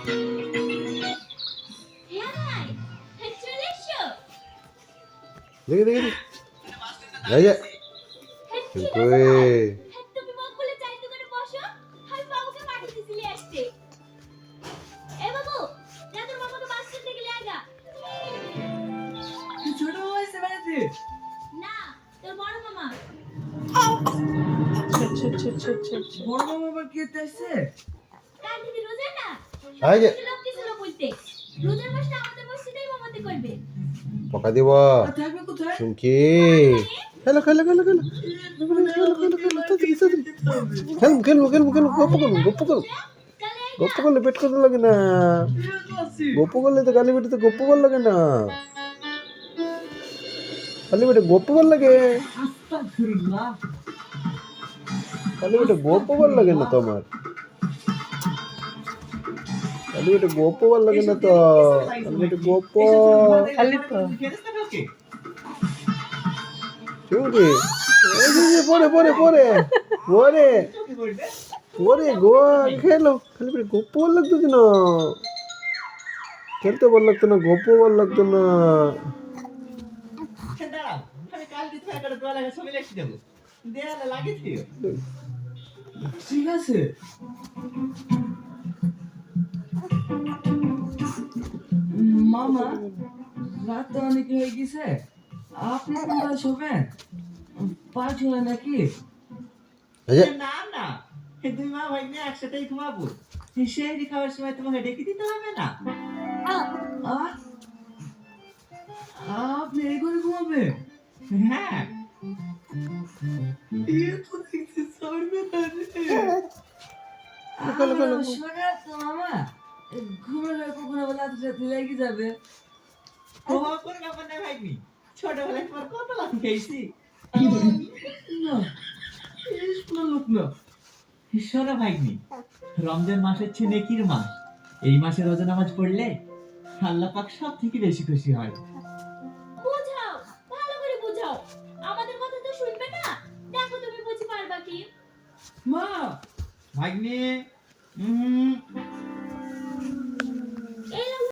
দেখি দেখি দেখি। এই যে কই তুমি মুখ খুলে চাই দোকানে বসো, আমি বাবুকে পাঠিয়ে দিছিলি আসতে। এ বাবু, যা তোর মামাকে বাস স্ট্যান্ডে গেলে আগা। ছোট বাবা এসে বাড়িতে? না, তোর বড় মামা। বড় মামা আবার কি করতে আসছে? কাল দিদি রোজা না? এই যে লোক কি ছিল বলতে? রোজার মাসটা আমাদের মসজিদেই মামাতে করবে। পকা দিব আর থাকবে কোথায়? চুমকি খেলো খেলো খেলো খেলো খেলবো খেলবো খেলবো খেলবো গপ্প করবো গপ্প করবো চলে আয় গপ্প করলে পেট করতে লাগে না গপ্প করলে তো গালি বেটে তো গপ্প কর লাগে না গালি বেটে গপ্প কর লাগে আস্তাগফিরুল্লাহ। গালি বেটে গপ্প কর লাগে না তোমার গালি বেটে গপ্প কর লাগে না তো গালি বেটে গপ্প খালি তো চুমকি এই যে পরে পরে পরে পরে পরে গো খেলো খালি বেটে গপ্প কর লাগতো না খেলতে ভালো লাগতো না গপ্প ভালো লাগতো না দাঁড়াও, আমি কালকে তোমার একটা তোয়ালে ছবি লিখে দেবো, দেয়ালে লাগিয়ে দিও। ঠিক আছে। মামা, রাত তো অনেক হয়ে গেছে, আপনি কোনটা শোবেন? পাঁচ হয় নাকি? এই যে না না, এই দুই মা ভাই নিয়ে একসাথেই ঘুমাবো। সেই খাওয়ার সময় তোমাকে ডেকে দিতে হবে না। আহ? আপনি এই করে ঘুমাবেন? হ্যাঁ, এ তো দেখছি চড়বে না রে। শোনা তো মামা, ঘুমের হয় কখনো আবার রাতে রাতে লেগে যাবে। প্রভাব করে ব্যাপার না ভাইনি, ছোটবেলায় তোমার কত লাভ খেয়েছি। না, এই শোনা লোক না। শোনো ভাইনি, রমজান মাস হচ্ছে নেকির মাস। এই মাসে রোজা নামাজ পড়লে আল্লাহ পাক সব থেকে বেশি খুশি হয়। বুঝাও, ভালো করে বুঝাও। আমাদের কথা তো শুনবে না। দেখো তুমি বুঝি পারবা কি? মা, ভাগ্নে,